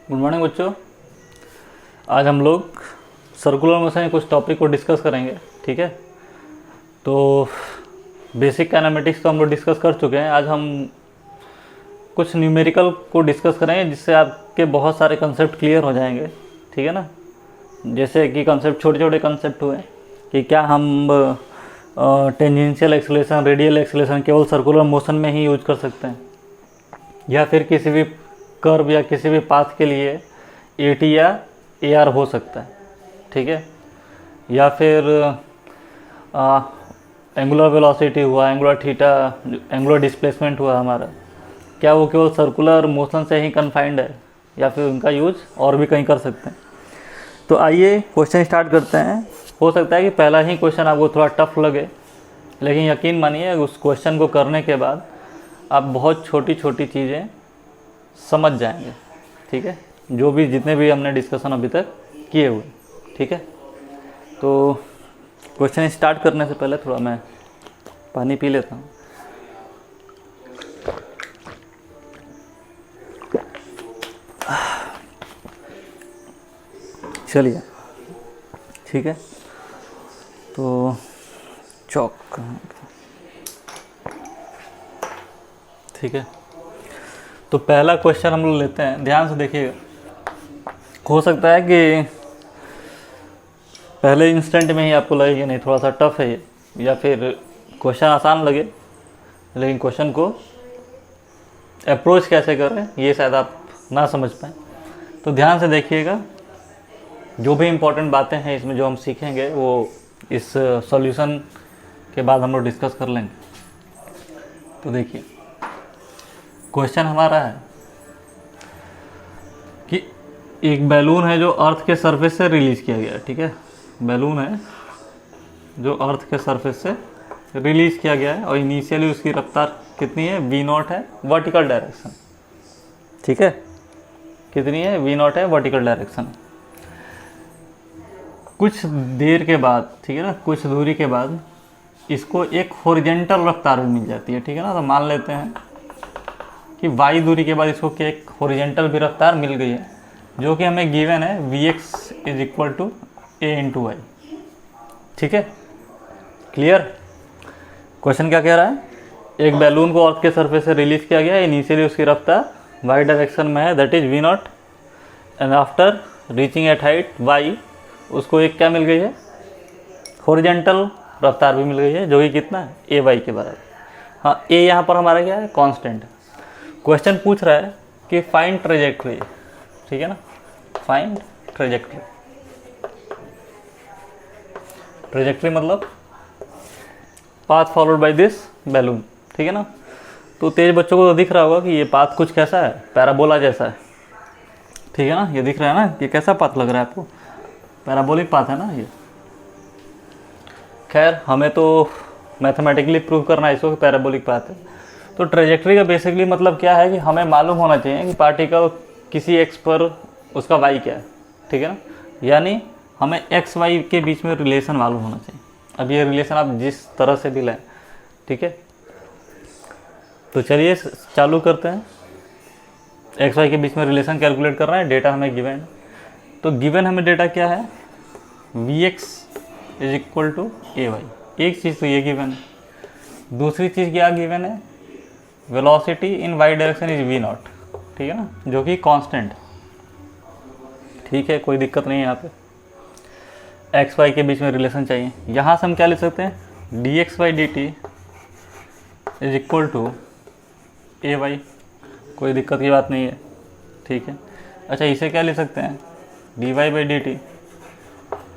Good morning बच्चों। आज हम लोग सर्कुलर मोशन के कुछ टॉपिक को डिस्कस करेंगे। ठीक है, तो बेसिक काइनेमेटिक्स तो हम लोग डिस्कस कर चुके हैं। आज हम कुछ न्यूमेरिकल को डिस्कस करेंगे जिससे आपके बहुत सारे कंसेप्ट क्लियर हो जाएंगे। ठीक है ना, जैसे कि कंसेप्ट छोटे छोटे कंसेप्ट हुए कि क्या हम टेंजेंशियल एक्सेलरेशन, रेडियल एक्सेलरेशन केवल सर्कुलर मोशन में ही यूज कर सकते हैं, या फिर किसी भी कर्व या किसी भी पाथ के लिए AT या AR हो सकता है। ठीक है, या फिर एंगुलर वेलोसिटी हुआ, एंगुलर थीटा, एंगुलर डिस्प्लेसमेंट हुआ हमारा, क्या वो केवल सर्कुलर मोशन से ही कन्फाइंड है या फिर उनका यूज और भी कहीं कर सकते हैं। तो आइए क्वेश्चन स्टार्ट करते हैं। हो सकता है कि पहला ही क्वेश्चन आपको थोड़ा टफ लगे, लेकिन यकीन मानिए उस क्वेश्चन को करने के बाद आप बहुत छोटी छोटी चीज़ें समझ जाएंगे। ठीक है, जो भी जितने भी हमने डिस्कशन अभी तक किए हुए। ठीक है, तो क्वेश्चन स्टार्ट करने से पहले थोड़ा मैं पानी पी लेता हूँ। चलिए, ठीक है, तो चौक, ठीक है, तो पहला क्वेश्चन हम लोग लेते हैं। ध्यान से देखिएगा, हो सकता है कि पहले इंस्टेंट में ही आपको लगे कि नहीं थोड़ा सा टफ है ये, या फिर क्वेश्चन आसान लगे, लेकिन क्वेश्चन को अप्रोच कैसे करें ये शायद आप ना समझ पाएँ। तो ध्यान से देखिएगा, जो भी इम्पोर्टेंट बातें हैं इसमें जो हम सीखेंगे वो इस सॉल्यूशन के बाद हम लोग डिस्कस कर लेंगे। तो देखिए, क्वेश्चन हमारा है कि एक बैलून है जो अर्थ के सरफेस से रिलीज किया गया है। ठीक है, बैलून है जो अर्थ के सरफेस से रिलीज किया गया है और इनिशियली उसकी रफ्तार कितनी है, V0 है, वर्टिकल डायरेक्शन। ठीक है, कितनी है, V0 है, वर्टिकल डायरेक्शन। कुछ देर के बाद, ठीक है ना, कुछ दूरी के बाद इसको एक हॉरिजॉन्टल रफ्तार भी मिल जाती है। ठीक है ना, तो मान लेते हैं कि y दूरी के बाद इसको एक हॉरिजॉन्टल भी रफ्तार मिल गई है, जो कि हमें गिवन है Vx = a × y। ठीक है, क्लियर। क्वेश्चन क्या कह रहा है, एक बैलून को अर्थ के सरफेस से रिलीज किया गया है, इनिशियली उसकी रफ्तार y डायरेक्शन में है, that is V0, and after reaching at height y उसको एक क्या मिल गई है, हॉरिजॉन्टल रफ्तार भी मिल गई है, जो कि कितना है, AY के बराबर। हाँ, A यहाँ पर हमारा क्या है, कांस्टेंट है। क्वेश्चन पूछ रहा है कि फाइंड ट्रेजेक्ट्री। ठीक है ना, फाइंड ट्रेजेक्ट्री। ट्रेजेक्ट्री मतलब path followed by this balloon. ठीक है ना, तो तेज बच्चों को तो दिख रहा होगा कि ये पाथ कुछ कैसा है, पैराबोला जैसा है। ठीक है ना, ये दिख रहा है ना, ये कैसा पाथ लग रहा है आपको, पैराबोलिक पाथ है ना ये। खैर, हमें तो मैथमेटिकली प्रूव करना है इसको कि पैराबोलिक पाथ है। तो ट्रेजेक्ट्री का बेसिकली मतलब क्या है कि हमें मालूम होना चाहिए कि पार्टिकल किसी x पर उसका y क्या है। ठीक है ना, यानी हमें x y के बीच में रिलेशन मालूम होना चाहिए। अब ये रिलेशन आप जिस तरह से भी लें। ठीक है, तो चलिए चालू करते हैं। x y के बीच में रिलेशन कैलकुलेट कर रहे हैं, डेटा हमें गिवन है। तो गिवन हमें डेटा क्या है, Vx = AY। एक चीज़ तो ये गिवन है। दूसरी चीज़ क्या गिवन है, velocity in y direction is V0। ठीक है ना, जो कि कांस्टेंट। ठीक है, कोई दिक्कत नहीं है। यहाँ पे x y के बीच में रिलेशन चाहिए। यहाँ से हम क्या ले सकते हैं, dx/dt = AY। कोई दिक्कत की बात नहीं है। ठीक है, अच्छा इसे क्या ले सकते हैं, dy/dt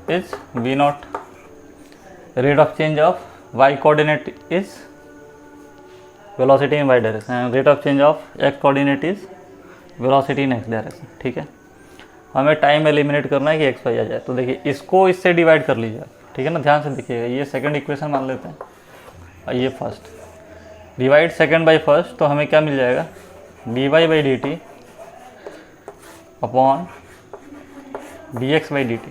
is V0। Rate of change of y coordinate is velocity in y direction, rate of change of x coordinate is velocity in x direction. ठीक है, हमें टाइम एलिमिनेट करना है कि x y आ जाए। तो देखिए, इसको इससे डिवाइड कर लीजिए। ठीक है ना, ध्यान से देखिएगा, ये सेकंड इक्वेशन मान लेते हैं और ये first. Divide second by first, तो हमें क्या मिल जाएगा, dy/dt अपॉन dx/dt।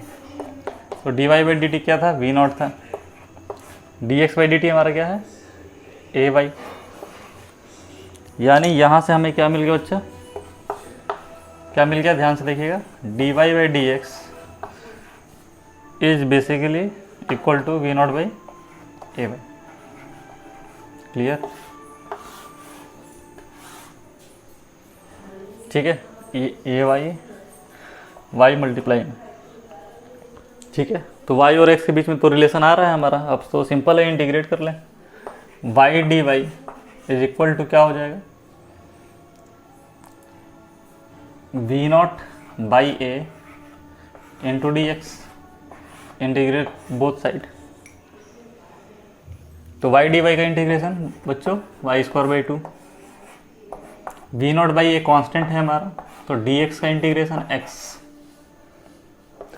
तो dy/dt क्या था, V0 था। dx/dt हमारा क्या है, AY। यानी यहाँ से हमें क्या मिल गया बच्चा, क्या मिल गया, ध्यान से देखिएगा, dy by d x is basically equal to v not by a y. Clear? ठीक है, ए वाई मल्टीप्लाई में। ठीक है, तो y और x के बीच में तो रिलेशन आ रहा है हमारा, अब तो सिंपल है, इंटीग्रेट कर लें। y d y is equal to क्या हो जाएगा, v not by a into d x, integrate both side. तो y डी वाई का इंटीग्रेशन बच्चों y square by two, v not by a constant है हमारा, तो डी एक्स का इंटीग्रेशन x,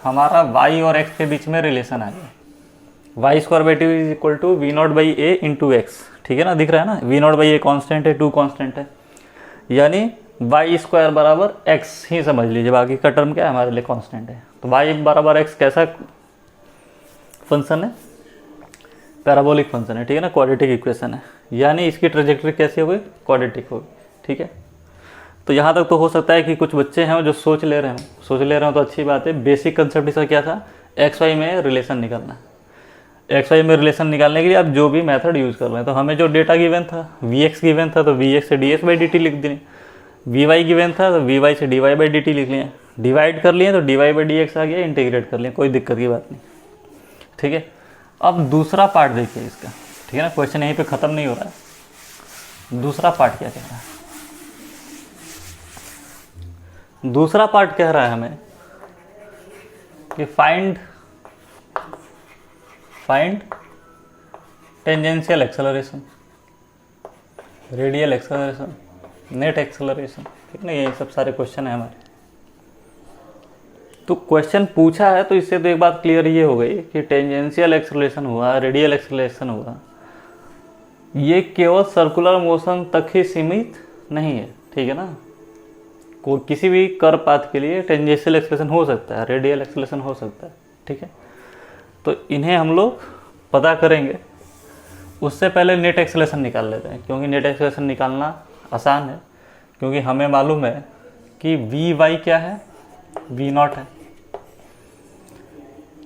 हमारा y और x के बीच में रिलेशन आ गया, y square by two is equal to v not by a into x. ठीक है ना, दिख रहा है ना, v not by a constant है, टू कॉन्स्टेंट है, यानी वाई स्क्वायर बराबर एक्स ही समझ लीजिए, बाकी का टर्म क्या है हमारे लिए कॉन्स्टेंट है। तो वाई बराबर एक्स कैसा फंक्शन है, पैराबोलिक फंक्शन है। ठीक है ना, क्वाड्रेटिक इक्वेशन है, यानी इसकी ट्रेजेक्टरी कैसी होगी, क्वाड्रेटिक होगी। ठीक है, तो यहाँ तक तो हो सकता है कि कुछ बच्चे हैं जो सोच ले रहे हो तो अच्छी बात है। बेसिक कंसेप्ट इसका क्या था, एक्स वाई में रिलेशन निकालना। एक्स वाई में रिलेशन निकालने के लिए आप जो भी मेथड यूज़ कर रहे हैं, तो हमें जो डेटा गिवन था वी एक्स गिवन था, तो वी एक्स से d x by d t लिख दिए, वी वाई गिवन था तो वी वाई से d y by d t लिख लिए, डिवाइड कर लिए तो d y by d x आ गया, इंटीग्रेट कर लिए, कोई दिक्कत की बात नहीं। ठीक है, अब दूसरा पार्ट देखिए इसका। ठीक है ना, क्वेश्चन यहीं पे ख़त्म नहीं हो रहा है, दूसरा पार्ट क्या कह रहा है। दूसरा पार्ट कह रहा है हमें कि find tangential acceleration, radial acceleration, net acceleration. ठीक ना, यही सब सारे क्वेश्चन है हमारे। तो क्वेश्चन पूछा है तो इससे तो एक बात क्लियर ये हो गई कि टेंजेंशियल एक्सेलरेशन हुआ, रेडियल एक्सेलरेशन हुआ, ये केवल सर्कुलर मोशन तक ही सीमित नहीं है। ठीक है ना, को किसी भी कर्व पाथ के लिए टेंजेंशियल एक्सेलरेशन हो सकता है, रेडियल एक्सेलरेशन हो सकता है। ठीक है, तो इन्हें हम लोग पता करेंगे, उससे पहले नेट एक्सेलरेशन निकाल लेते हैं, क्योंकि नेट एक्सेलरेशन निकालना आसान है, क्योंकि हमें मालूम है कि वी वाई क्या है, वी नॉट है,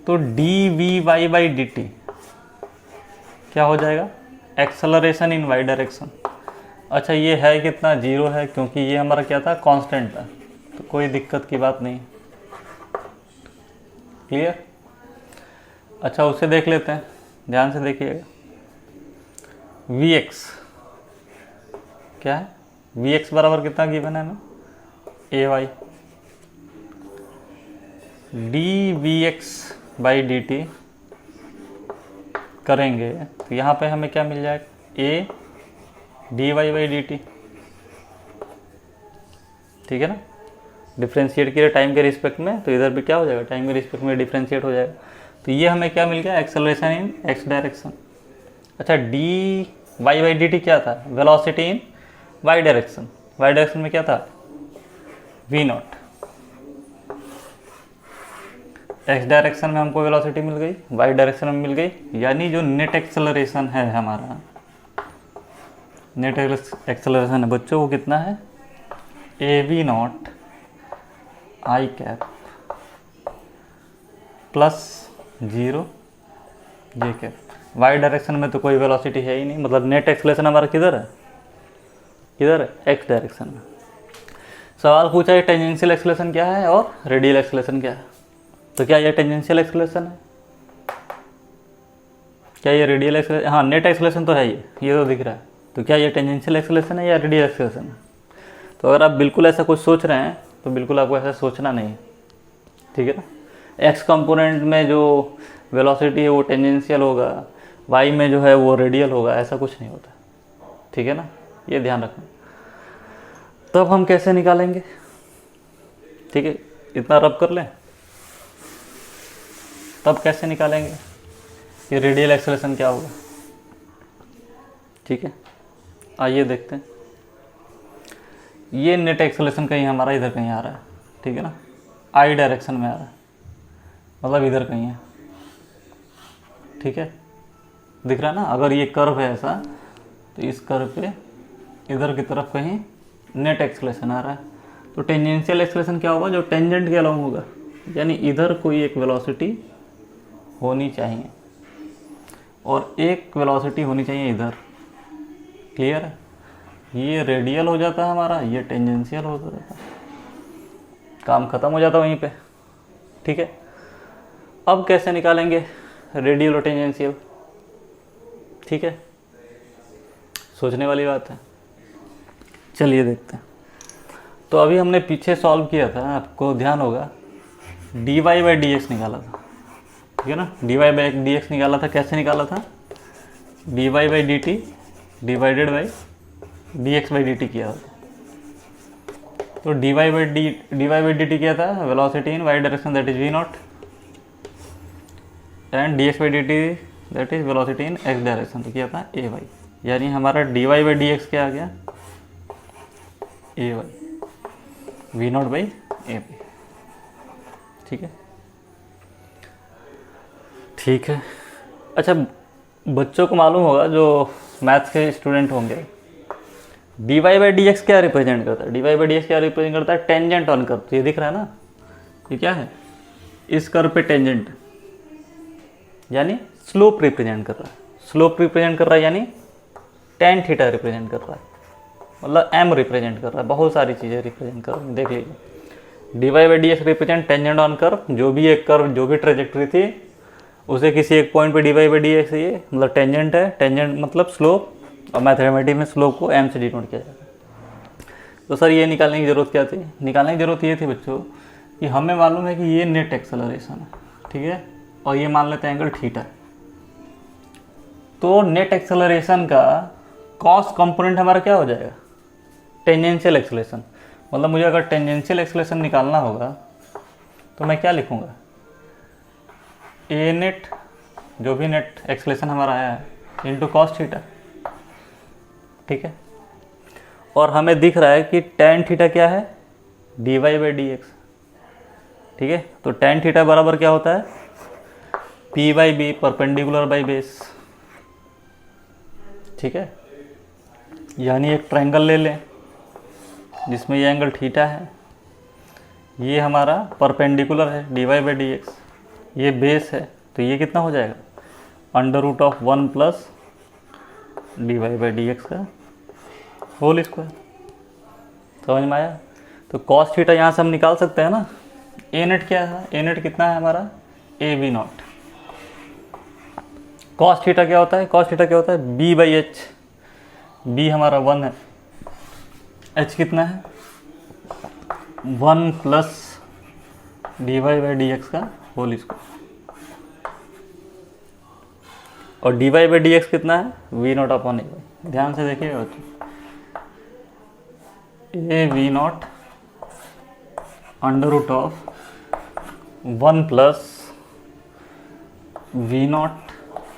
तो d v y by d t क्या हो जाएगा, एक्सेलरेशन इन वाई डायरेक्शन। अच्छा, ये है कितना, जीरो है, क्योंकि ये हमारा क्या था, कांस्टेंट था, तो कोई दिक्कत की बात नहीं। क्लियर? अच्छा, उसे देख लेते हैं, ध्यान से देखिएगा। वी एक्स क्या है, वी एक्स बराबर कितना गिवन है हमें, a y, d v x by d t करेंगे तो यहाँ पे हमें क्या मिल जाएगा, a d y by d t. ठीक है ना, डिफ्रेंशिएट किया टाइम के रिस्पेक्ट में, तो इधर भी क्या हो जाएगा, टाइम के रिस्पेक्ट में डिफ्रेंशिएट हो जाएगा। तो ये हमें क्या मिल गया, एक्सेलरेशन इन एक्स डायरेक्शन। अच्छा, d y by d t क्या था, velocity in y direction. Y direction में क्या था, वी नॉट। एक्स डायरेक्शन में हमको वेलोसिटी मिल गई, वाई डायरेक्शन में मिल गई, यानी जो नेट एक्सेलरेशन है हमारा, नेट एक्सेलरेशन है बच्चों, वो कितना है, a v not i cap plus zero j cap. Y direction में तो कोई वेलोसिटी है ही नहीं, मतलब नेट एक्सेलरेशन हमारा किधर है, किधर है, एक्स डायरेक्शन में। सवाल पूछा है टेंजेंशियल एक्सेलरेशन क्या है और रेडियल एक्सेलरेशन क्या है, तो क्या ये टेंजेंशियल एक्सेलरेशन है, क्या ये रेडियल एक्सेलरेशन, हाँ नेट एक्सेलरेशन तो है ये तो दिख रहा है, तो क्या ये टेंजेंशियल एक्सेलरेशन है या रेडियल एक्सेलरेशन है। तो अगर आप बिल्कुल ऐसा कुछ सोच रहे हैं तो बिल्कुल आपको ऐसा सोचना नहीं है। ठीक है ना, एक्स कंपोनेंट में जो वेलोसिटी है वो टेंजेंशियल होगा, वाई में जो है वो रेडियल होगा, ऐसा कुछ नहीं होता। ठीक है ना, ये ध्यान रखना। तब हम कैसे निकालेंगे, ठीक है, इतना रब कर लें, तब कैसे निकालेंगे कि रेडियल एक्सेलरेशन क्या होगा। ठीक है, आइए देखते हैं। ये नेट एक्सेलरेशन कहीं हमारा इधर कहीं आ रहा है, ठीक है ना, आई डायरेक्शन में आ रहा है, मतलब इधर कहीं है। ठीक है, दिख रहा है ना, अगर ये कर्व है ऐसा, तो इस कर्व पे इधर की तरफ कहीं नेट एक्सेलरेशन आ रहा है, तो टेंजेंशियल एक्सेलरेशन क्या होगा, जो टेंजेंट के अलोंग होगा, यानी इधर कोई एक वेलोसिटी होनी चाहिए और एक वेलोसिटी होनी चाहिए इधर। क्लियर है? ये रेडियल हो जाता है हमारा, ये टेंजेंशियल हो जाता है, काम खत्म हो जाता है वहीं पे। ठीक है, अब कैसे निकालेंगे रेडियल और टेंजेंशियल? ठीक है, सोचने वाली बात है, चलिए देखते हैं। तो अभी हमने पीछे सॉल्व किया था, आपको ध्यान होगा, dy बाई डी एक्स निकाला था, ठीक है ना। dy बाई डी एक्स निकाला था, कैसे निकाला था, dy by d t divided by d x by d t किया था। तो dy बाई डी टी किया था velocity in y direction, that is v not, and d x by d t that is velocity in x direction, तो किया था ए Y, यानी हमारा dy बाई डी एक्स क्या आ गया, a y v not by a y. ठीक है, ठीक है। अच्छा, बच्चों को मालूम होगा जो मैथ्स के स्टूडेंट होंगे, dy बाई डी एक्स क्या रिप्रेजेंट करता है, dy बाई डी एक्स क्या रिप्रेजेंट करता है, टेंजेंट ऑन कर्व। तो ये दिख रहा है ना, ये क्या है, इस कर्व पे टेंजेंट, यानी स्लोप रिप्रेजेंट कर रहा है, स्लोप रिप्रेजेंट कर रहा है, यानी tan थीटा रिप्रेजेंट कर रहा है, मतलब m रिप्रेजेंट कर रहा है, बहुत सारी चीज़ें रिप्रेजेंट कर रही हैं। देख लीजिए, dy by d x represent tangent on curve, जो भी एक कर्व, जो भी ट्रेजेक्ट्री थी उसे किसी एक पॉइंट पे dy बाई डी एक्स, ये मतलब टेंजेंट है, टेंजेंट मतलब स्लोप, और मैथमेटिक्स में स्लोप को m से डिनोट किया जाता है। तो सर ये निकालने की ज़रूरत क्या थी, निकालने की ज़रूरत ये थी बच्चों कि हमें मालूम है कि ये नेट एक्सेलरेशन है, ठीक है, और ये मान लेते हैं एंगल थीटा। तो नेट एक्सेलरेशन का कॉस कंपोनेंट हमारा क्या हो जाएगा, टेंजेंशियल एक्सेलरेशन। मतलब मुझे अगर टेंजेंशियल एक्सेलरेशन निकालना होगा तो मैं क्या लिखूंगा, ए नेट, जो भी नेट एक्सेलरेशन हमारा आया है, इंटू कॉस थीटा। ठीक है, और हमें दिख रहा है कि tan थीटा क्या है, dy बाई डी एक्स। ठीक है, तो tan थीटा बराबर क्या होता है, p by b perpendicular by base. ठीक है, यानी एक ट्रायंगल ले लें जिसमें ये एंगल थीटा है, ये हमारा परपेंडिकुलर है dy बाई डी एक्स, ये बेस है, तो ये कितना हो जाएगा, under root of 1 plus dy by d x का होल स्क्वायर। समझ में आया? तो कॉस थीटा यहाँ से हम निकाल सकते हैं ना। ए नेट क्या है, ए नेट कितना है हमारा, ए वी नॉट। कॉस थीटा क्या होता है, कॉस थीटा क्या होता है, बी बाई एच, बी हमारा 1 है, एच कितना है 1 plus d y by d x का होल स्क्वायर, और d y by d x कितना है, v not upon a y. ध्यान से देखिएगा बच्चों, a v not under root of 1 plus v not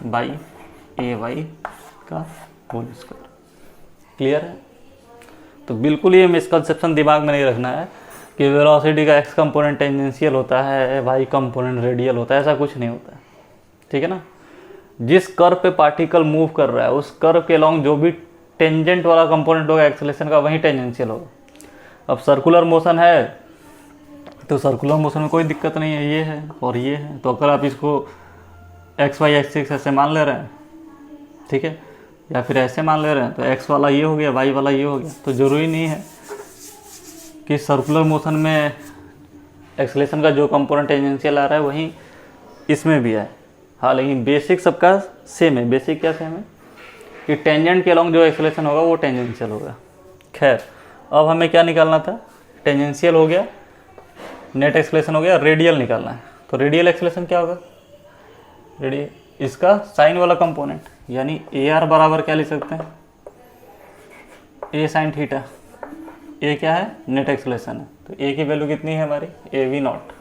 by a y का होल स्क्वायर। क्लियर है? तो बिल्कुल ये मिसकंसेप्शन दिमाग में नहीं रखना है कि वेलोसिटी का एक्स कंपोनेंट टेंजेंशियल होता है, वाई कंपोनेंट रेडियल होता है, ऐसा कुछ नहीं होता है। ठीक है ना, जिस कर्व पे पार्टिकल मूव कर रहा है उस कर्व के अलॉन्ग जो भी टेंजेंट वाला कंपोनेंट होगा एक्सेलरेशन का, वही टेंजेंशियल होगा। अब सर्कुलर मोशन है तो सर्कुलर मोशन में कोई दिक्कत नहीं है, ये है और ये है, तो अगर आप इसको एक्स वाई एक्सिस ऐसे मान ले रहे हैं, ठीक है, या फिर ऐसे मान ले रहे हैं, तो एक्स वाला ये हो गया, वाई वाला ये हो गया, तो ज़रूरी नहीं है कि सर्कुलर मोशन में एक्सेलरेशन का जो कंपोनेंट टेंजेंशियल आ रहा है वहीं इसमें भी है। हाँ, लेकिन बेसिक सबका सेम है। बेसिक क्या सेम है कि टेंजेंट के अलॉन्ग जो एक्सेलरेशन होगा वो टेंजेंशियल होगा। खैर, अब हमें क्या निकालना था, टेंजेंशियल हो गया, नेट एक्सेलरेशन हो गया, रेडियल निकालना है। तो रेडियल एक्सेलरेशन क्या होगा, रेडियल इसका साइन वाला कंपोनेंट, यानी ए आर बराबर क्या लिख सकते हैं, ए साइन थीटा। ए क्या है, नेट एक्सेलरेशन है, तो ए की वैल्यू कितनी है हमारी, a v naught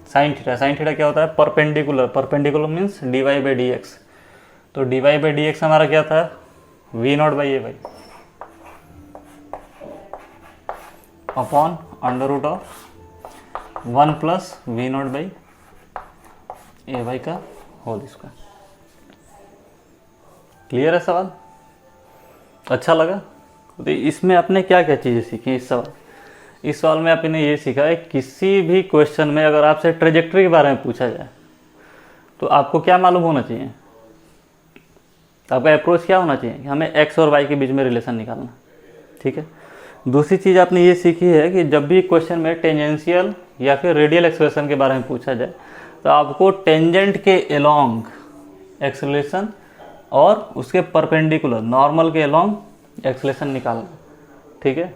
sine theta. Sine theta क्या होता है, perpendicular, perpendicular means d y by d x. तो d y by d x हमारा क्या था, v not by a y upon under root of 1 plus v not by a y का whole square. Clear है सवाल? अच्छा लगा? तो इसमें आपने क्या क्या चीज़ें सीखी इस सवाल में आपने ये सीखा है, किसी भी क्वेश्चन में अगर आपसे ट्रेजेक्ट्री के बारे में पूछा जाए तो आपको क्या मालूम होना चाहिए, आपका अप्रोच क्या होना चाहिए कि हमें एक्स और वाई के बीच में रिलेशन निकालना। ठीक है। दूसरी चीज़ आपने ये सीखी है कि जब भी क्वेश्चन में टेंजेंशियल या फिर रेडियल एक्सेलरेशन के बारे में पूछा जाए तो आपको टेंजेंट के अलोंग एक्सेलरेशन और उसके परपेंडिकुलर नॉर्मल के अलोंग एक्सेलरेशन निकालना। ठीक है।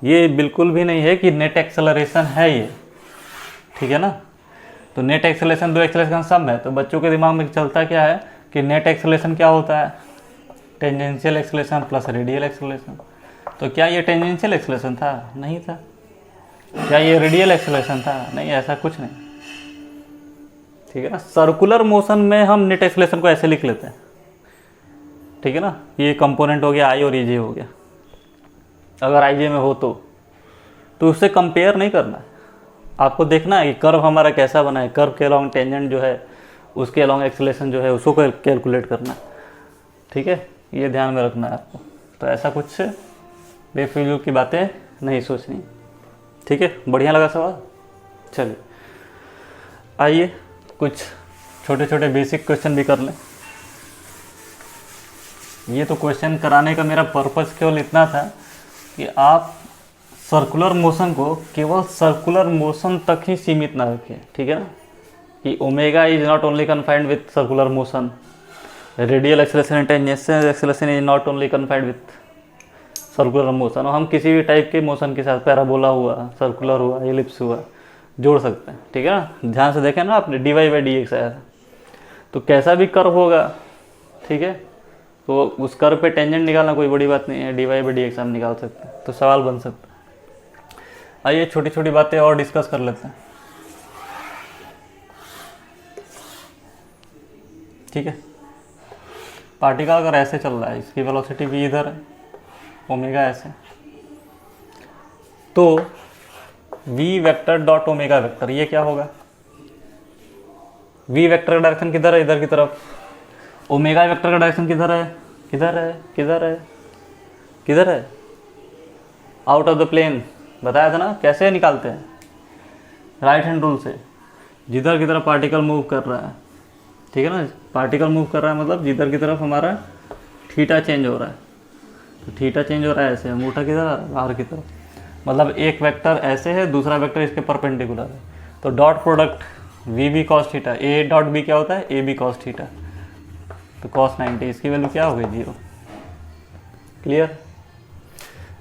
ये बिल्कुल भी नहीं है कि नेट एक्सेलरेशन है ये, ठीक है ना। तो नेट एक्सेलरेशन दो एक्सेलरेशन सम है, तो बच्चों के दिमाग में चलता क्या है कि नेट एक्सेलरेशन क्या होता है, tangential acceleration plus radial acceleration. तो क्या ये टेंजेंशियल एक्सेलरेशन था? नहीं था। क्या ये रेडियल एक्सेलरेशन था? नहीं, ऐसा कुछ नहीं। ठीक है ना। सर्कुलर मोशन में हम नेट एक्सेलरेशन को ऐसे लिख लेते हैं, ठीक है ना। ये कंपोनेंट हो गया आई और ये जे हो गया। अगर आई जे में हो तो उससे कंपेयर नहीं करना है, आपको देखना है कि कर्व हमारा कैसा बना है, कर्व के अलॉन्ग टेंजेंट जो है उसके अलॉन्ग एक्सेलरेशन जो है उसको कैलकुलेट करना है। ठीक है, ये ध्यान में रखना है आपको। तो ऐसा कुछ बेफिजूल की बातें नहीं सोचनी। ठीक है, बढ़िया लगा सवाल। चलिए आइए कुछ छोटे छोटे बेसिक क्वेश्चन भी कर लें। ये तो क्वेश्चन कराने का मेरा पर्पस केवल इतना था कि आप सर्कुलर मोशन को केवल सर्कुलर मोशन तक ही सीमित ना रखें। ठीक है ना, कि omega is not only confined with circular motion, radial acceleration and tangential acceleration is not only confined with circular motion. और हम किसी भी टाइप के मोशन के साथ पैराबोला हुआ, सर्कुलर हुआ, एलिप्स हुआ जोड़ सकते हैं। ठीक है ना, ध्यान से देखें ना आपने d y by d x आया था, तो कैसा भी कर्व होगा, ठीक है, तो उस कर्व पे टेंजेंट निकालना कोई बड़ी बात नहीं है, d y by d x हम निकाल सकते हैं, तो सवाल बन सकता है। आइए छोटी छोटी बातें और डिस्कस कर लेते हैं। ठीक है, पार्टिकल अगर ऐसे चल रहा है, इसकी वेलोसिटी भी इधर है, ओमेगा ऐसे, तो v vector dot omega vector ये क्या होगा, वी वेक्टर का डायरेक्शन किधर है, इधर की तरफ। ओमेगा वेक्टर का डायरेक्शन किधर है, किधर है, किधर है, किधर है, आउट ऑफ द प्लेन। बताया था ना कैसे निकालते हैं, राइट हैंड रूल से। जिधर की तरफ पार्टिकल मूव कर रहा है, ठीक है ना, पार्टिकल मूव कर रहा है मतलब जिधर की तरफ हमारा थीटा चेंज हो रहा है, तो थीटा चेंज हो रहा है ऐसे, अंगूठा किधर आ रहा है, बाहर की तरफ। मतलब एक वेक्टर ऐसे है, दूसरा वेक्टर इसके परपेंडिकुलर है, तो dot product v b cos theta, a dot b क्या होता है, ए बी कॉस थीटा, तो कॉस 90, इसकी वैल्यू क्या हो गई, 0। क्लियर।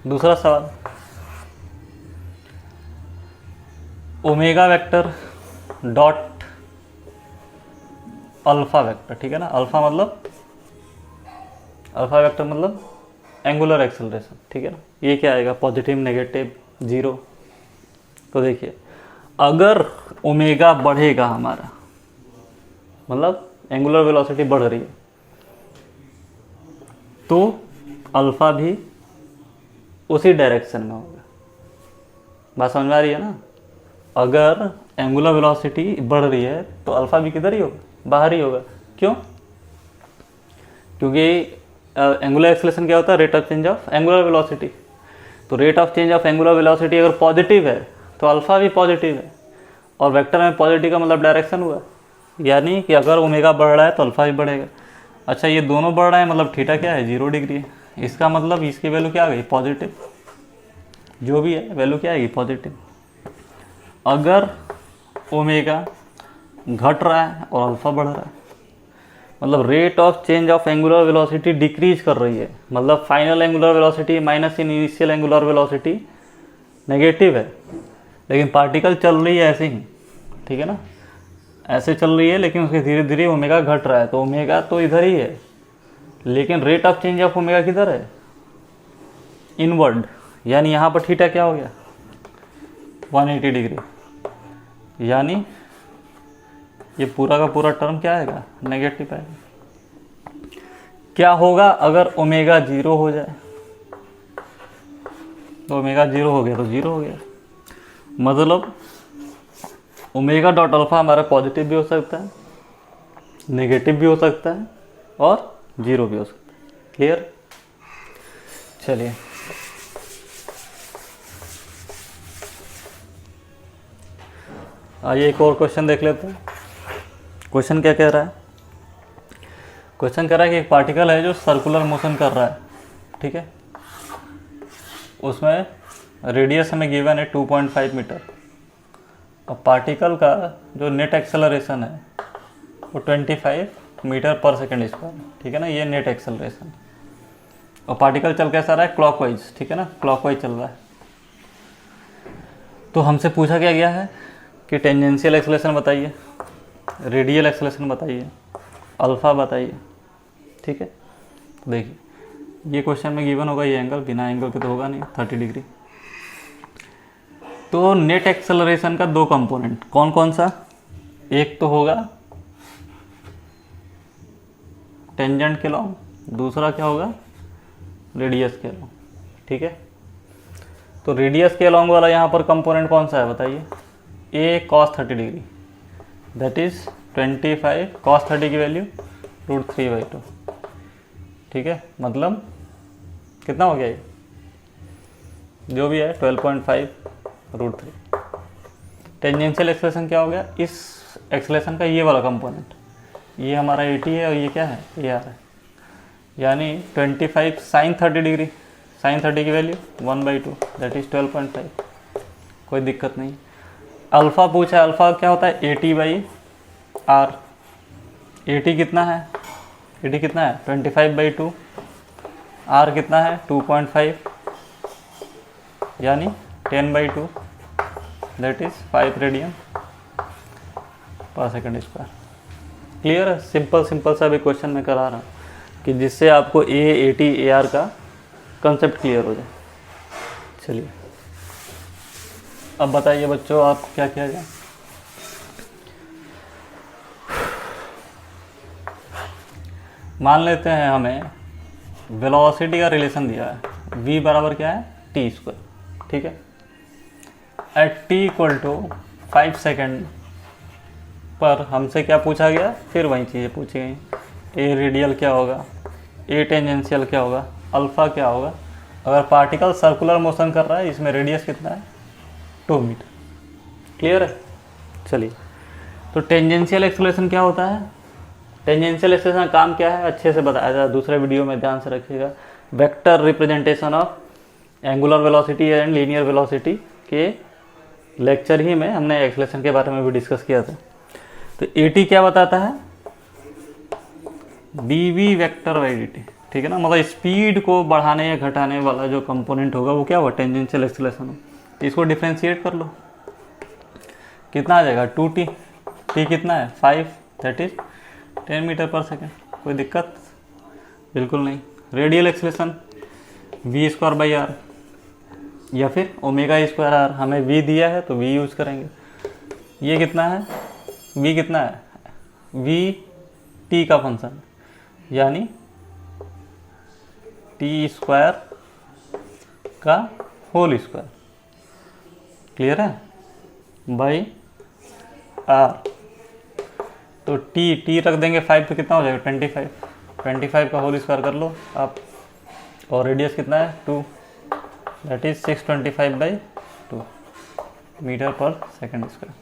दूसरा सवाल, omega vector dot alpha vector, ठीक है ना, अल्फा वेक्टर मतलब एंगुलर एक्सेलरेशन, ठीक है ना। ये क्या आएगा, पॉजिटिव, नेगेटिव, 0। तो देखिए अगर ओमेगा बढ़ेगा हमारा, मतलब एंगुलर वेलोसिटी बढ़ रही है, तो अल्फा भी उसी डायरेक्शन में होगा। बात समझ में आ रही है ना। अगर एंगुलर वेलोसिटी बढ़ रही है तो अल्फा भी किधर ही होगा, बाहर ही होगा। क्यों? क्योंकि एंगुलर एक्सेलरेशन क्या होता है, rate of change of angular velocity. तो rate of change of angular velocity अगर पॉजिटिव है तो अल्फा भी पॉजिटिव है, और वेक्टर में पॉजिटिव का मतलब डायरेक्शन हुआ, यानी कि अगर ओमेगा बढ़ रहा है तो अल्फा भी बढ़ेगा। अच्छा, ये दोनों बढ़ रहे हैं मतलब थीटा क्या है, 0 डिग्री है। इसका मतलब इसकी वैल्यू क्या आ गई, पॉजिटिव, जो भी है वैल्यू क्या आएगी, पॉजिटिव। अगर ओमेगा घट रहा है और अल्फा बढ़ रहा है, मतलब rate of change of angular velocity decrease कर रही है, मतलब final angular velocity minus initial angular velocity negative है, लेकिन पार्टिकल चल रही है ऐसे ही, ठीक है ना, ऐसे चल रही है, लेकिन उसके धीरे धीरे ओमेगा घट रहा है, तो ओमेगा तो इधर ही है, लेकिन rate of change of omega किधर है, इनवर्ड, यानी यहाँ पर थीटा क्या हो गया, 180 डिग्री, यानी ये पूरा का पूरा टर्म क्या आएगा, नेगेटिव आएगा। क्या होगा अगर ओमेगा 0 हो जाए, तो ओमेगा 0 हो गया तो 0 हो गया, मतलब ओमेगा डॉट अल्फा हमारा पॉजिटिव भी हो सकता है, नेगेटिव भी हो सकता है, और 0 भी हो सकता है। क्लियर। चलिए आइए एक और क्वेश्चन देख लेते हैं। क्वेश्चन क्या कह रहा है? क्वेश्चन कह रहा है कि एक पार्टिकल है जो सर्कुलर मोशन कर रहा है, ठीक है। उसमें रेडियस हमें गिवन है 2.5 मीटर और पार्टिकल का जो नेट एक्सेलरेशन है वो 25 मीटर पर सेकेंड स्क्वायर, ठीक है ना। ये नेट एक्सेलरेशन और पार्टिकल चल कैसा रहा है? क्लॉकवाइज, ठीक है ना, क्लॉकवाइज चल रहा है। तो हमसे पूछा क्या गया है कि टेंजेंशियल एक्सेलरेशन बताइए, रेडियल एक्सेलरेशन बताइए, अल्फ़ा बताइए, ठीक है। तो देखिए ये क्वेश्चन में गिवन होगा ये एंगल, बिना एंगल के तो होगा नहीं, 30 डिग्री। तो नेट एक्सेलरेशन का दो कंपोनेंट कौन कौन सा? एक तो होगा टेंजेंट के लॉन्ग, दूसरा क्या होगा? रेडियस के लॉन्ग, ठीक है। तो रेडियस के लॉन्ग वाला यहाँ पर कंपोनेंट कौन सा है बताइए? ए cos 30 degree, that is 25 cos 30 की वैल्यू √3/2, ठीक है। मतलब कितना हो गया ये? जो भी है 12.5 √3। टेंजेंशियल एक्सेलरेशन क्या हो गया? इस एक्सेलरेशन का ये वाला कंपोनेंट, ये हमारा 80 है और ये क्या है? ये आ रहा है, यानी 25 sin 30 डिग्री, sin 30 की वैल्यू 1/2 दैट इज 12.5। कोई दिक्कत नहीं। अल्फ़ा पूछा है, अल्फ़ा क्या होता है? 80/r। 80 कितना है? 80 कितना है? 25/2। r कितना है? 2.5 यानी 10/2 दैट इज 5 रेडियन पर सेकेंड स्क्वायर। क्लियर है? सिंपल सिंपल सा भी क्वेश्चन मैं करा रहा हूँ कि जिससे आपको A80 AR का कंसेप्ट क्लियर हो जाए। चलिए अब बताइए बच्चों, आप क्या किया जाए? मान लेते हैं हमें वेलोसिटी का रिलेशन दिया है, v बराबर क्या है? t², ठीक है। एट t = 5 सेकेंड पर हमसे क्या पूछा गया? फिर वही चीज़ें पूछी गई। ए रेडियल क्या होगा, ए टेंजेंशियल क्या होगा, अल्फ़ा क्या होगा। अगर पार्टिकल सर्कुलर मोशन कर रहा है, इसमें रेडियस कितना है? 2 मीटर। क्लियर है? चलिए, तो टेंजेंशियल एक्सेलरेशन क्या होता है? टेंजेंशियल एक्सेलरेशन का काम क्या है? अच्छे से बताया था दूसरे वीडियो में, ध्यान से रखिएगा। Vector representation of angular velocity and linear velocity के लेक्चर ही में हमने एक्सेलरेशन के बारे में भी डिस्कस किया था। तो AT क्या बताता है? dv वेक्टर बाई dt, ठीक है ना। मतलब स्पीड को बढ़ाने या घटाने वाला जो कंपोनेंट होगा वो क्या होगा? टेंजेंशियल एक्सेलरेशन हो। तो इसको डिफ्रेंशिएट कर लो, कितना आ जाएगा? 2t। t कितना है? 5 दैट इज 10 मीटर पर सेकेंड। कोई दिक्कत? बिल्कुल नहीं। रेडियल एक्सेलरेशन v²/r या फिर ω²r। हमें v दिया है तो v यूज़ करेंगे। ये कितना है? v कितना है? v t का फंक्शन, यानी t² का होल स्क्वायर। क्लियर है? By r। तो t रख देंगे 5 तो कितना हो जाएगा? 25 का होल स्क्वायर कर लो आप। और रेडियस कितना है? 2 दैट इज 625/2 मीटर पर सेकेंड स्क्वायर।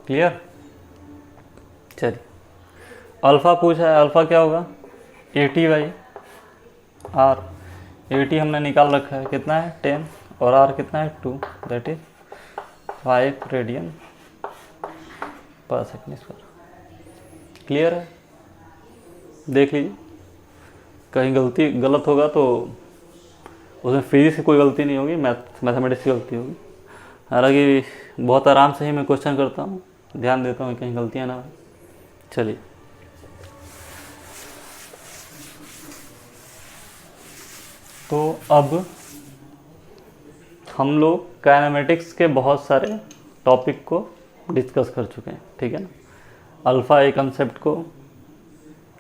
क्लियर? चलिए, अल्फ़ा पूछा है, अल्फ़ा क्या होगा? 80/r। 80 हमने निकाल रखा है, कितना है? 10 और r कितना है? 2 दैट इज 5 रेडियन पर सेकेंड स्क्वायर। क्लियर है? देख लीजिए, कहीं गलत होगा तो उसमें फिजिक्स की कोई गलती नहीं होगी, मैथमेटिक्स की गलती होगी। हालांकि बहुत आराम से ही मैं क्वेश्चन करता हूँ, ध्यान देता हूँ कहीं गलतियाँ ना हो। चलिए, तो अब हम लोग काइनेमेटिक्स के बहुत सारे टॉपिक को डिस्कस कर चुके हैं, ठीक है ना। अल्फ़ा ए कंसेप्ट को,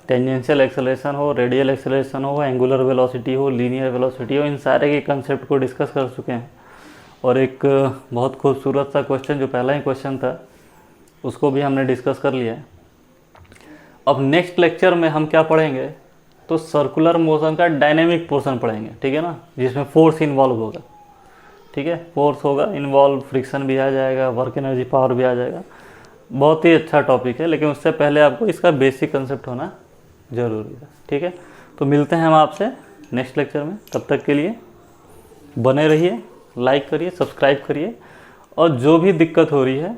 टेंजेंशियल एक्सेलरेशन हो, रेडियल एक्सेलरेशन हो, एंगुलर वेलोसिटी हो, लीनियर वेलोसिटी हो, इन सारे के कंसेप्ट को डिस्कस कर चुके हैं। और एक बहुत खूबसूरत सा क्वेश्चन जो पहला ही क्वेश्चन था उसको भी हमने डिस्कस कर लिया है। अब नेक्स्ट लेक्चर में हम क्या पढ़ेंगे? तो सर्कुलर मोशन का डायनेमिक पोर्शन पढ़ेंगे, ठीक है ना, जिसमें फोर्स इन्वॉल्व होगा। ठीक है। फोर्स होगा, इन्वॉल्व फ्रिक्शन भी आ जाएगा, वर्क एनर्जी पावर भी आ जाएगा। बहुत ही अच्छा टॉपिक है, लेकिन उससे पहले आपको इसका बेसिक कंसेप्ट होना ज़रूरी है, ठीक है। तो मिलते हैं हम आपसे नेक्स्ट लेक्चर में, तब तक के लिए बने रहिए, लाइक करिए, सब्सक्राइब करिए, और जो भी दिक्कत हो रही है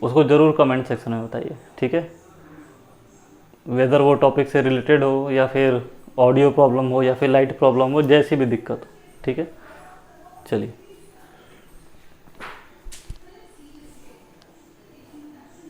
उसको ज़रूर कमेंट सेक्शन में बताइए, ठीक है। वेदर वो टॉपिक से रिलेटेड हो या फिर ऑडियो प्रॉब्लम हो या फिर लाइट प्रॉब्लम हो, जैसी भी दिक्कत हो, ठीक है। चलिए।